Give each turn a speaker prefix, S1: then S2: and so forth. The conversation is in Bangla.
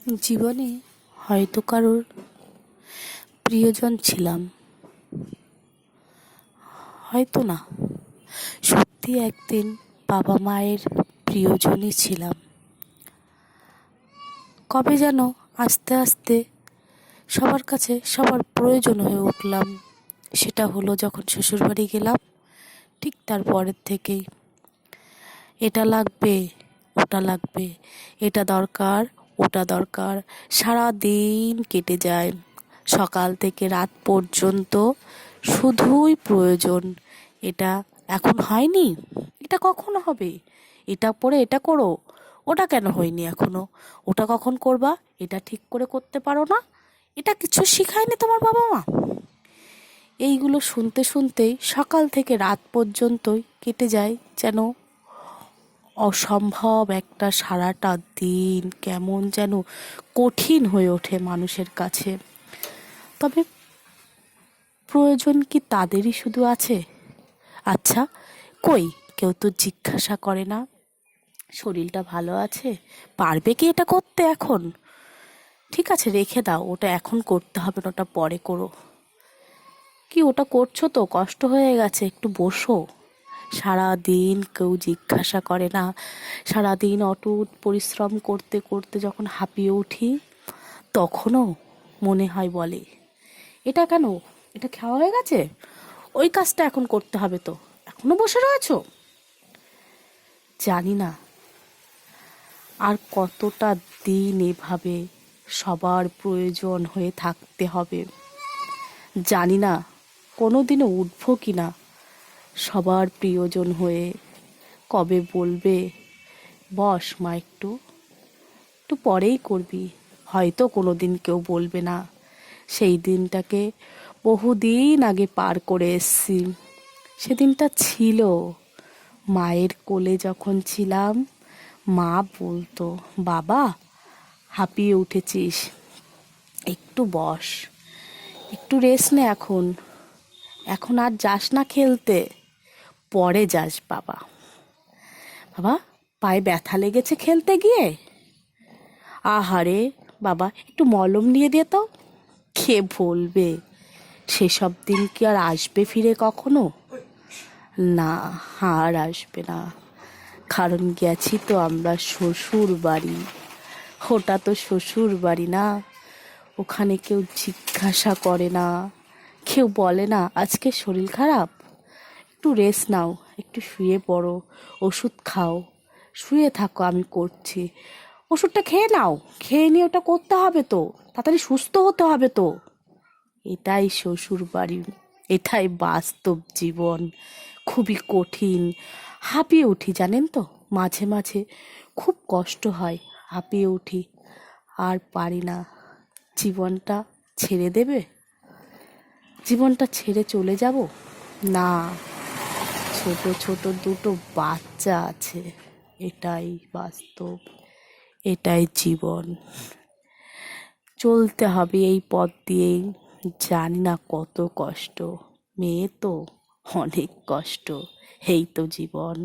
S1: জীবনে হয়তো কারোর প্রিয়জন ছিলাম, হয়তো না, সত্যি একদিন বাবা মায়ের প্রিয়জনই ছিলাম। কবে যেন আস্তে আস্তে সবার কাছে সবার প্রয়োজন হয়ে উঠলাম। সেটা হলো যখন শ্বশুরবাড়ি গেলাম, ঠিক তার পরের থেকেই এটা লাগবে, ওটা লাগবে, এটা দরকার, ওটা দরকার, সারা দিন কেটে যায়। সকাল থেকে রাত পর্যন্ত শুধুই প্রয়োজন। এটা এখন হয়নি, এটা কখন হবে, এটা পরে এটা করো, ওটা কেন হয়নি এখনো, ওটা কখন করবা, এটা ঠিক করে করতে পারো না, এটা কিছু শিখায়নি তোমার বাবা মা। এইগুলো শুনতে শুনতেই সকাল থেকে রাত পর্যন্তই কেটে যায় যেন অসম্ভব একটা সারাটা দিন কেমন যেন কঠিন হয়ে ওঠে মানুষের কাছে। তবে প্রয়োজন কি তাদেরই শুধু আছে? আচ্ছা, কই কেউ তো জিজ্ঞাসা করে না শরীরটা ভালো আছে, পারবে কি এটা করতে এখন? ঠিক আছে, রেখে দাও, ওটা এখন করতে হবে না, ওটা পরে করো। কি ওটা করছো তো কষ্ট হয়ে গেছে, একটু বসো। সারা দিন কেউ জিজ্ঞাসা করে না। সারা দিন অটুট পরিশ্রম করতে করতে যখন হাঁপিয়ে উঠি, তখনও মনে হয় বলে, এটা কেন, এটা খাওয়া হয়ে গেছে, ওই কাজটা এখন করতে হবে, তো এখনো বসে রয়েছো। জানি না আর কতটা দিন এভাবে সবার প্রয়োজন হয়ে থাকতে হবে। জানি না কোনোদিনও উঠবো কি না সবার প্রিয়জন হয়ে। কবে বলবে, বস মা একটু, একটু পরেই করবি, হয়তো কোনো দিন কেউ বলবে না। সেই দিনটাকে বহুদিন আগে পার করে এসছি। সেদিনটা ছিল মায়ের কোলে যখন ছিলাম। মা বলতো, বাবা হাঁপিয়ে উঠেছিস, একটু বস, একটু রেস্ট নে, এখন এখন আর যাস না খেলতে, পরে যাস বাবা। বাবা পায়ে ব্যথা লেগেছে খেলতে গিয়ে, আহারে বাবা একটু মলম নিয়ে দে তো। কে বলবে সেসব দিন কি আর আসবে ফিরে কখনো? না, আর আসবে না। কারণ গেছি তো আমরা শ্বশুর বাড়ি, ওটা তো শ্বশুর বাড়ি না। ওখানে কেউ জিজ্ঞাসা করে না, কেউ বলে না আজকে শরীর খারাপ, একটু রেস্ট নাও, একটু শুয়ে পড়ো, ওষুধ খাও, শুয়ে থাকো আমি করছি। ওষুধটা খেয়ে নাও, খেয়ে নিয়ে ওটা করতে হবে তো, তাড়াতাড়ি সুস্থ হতে হবে তো। এটাই শ্বশুর বাড়ি, এটাই বাস্তব জীবন। খুবই কঠিন, হাঁপিয়ে উঠি জানেন তো, মাঝে মাঝে খুব কষ্ট হয়, হাঁপিয়ে উঠি, আর পারি না। জীবনটা ছেড়ে দেবে, জীবনটা ছেড়ে চলে যাব না, ছোট ছোট দুটো বাচ্চা আছে, এটাই বাস্তব, এটাই জীবন। চলতে হবে এই পথ দিয়েই। জানি না কত কষ্ট, মেয়ে তো অনেক কষ্ট, এই তো জীবন।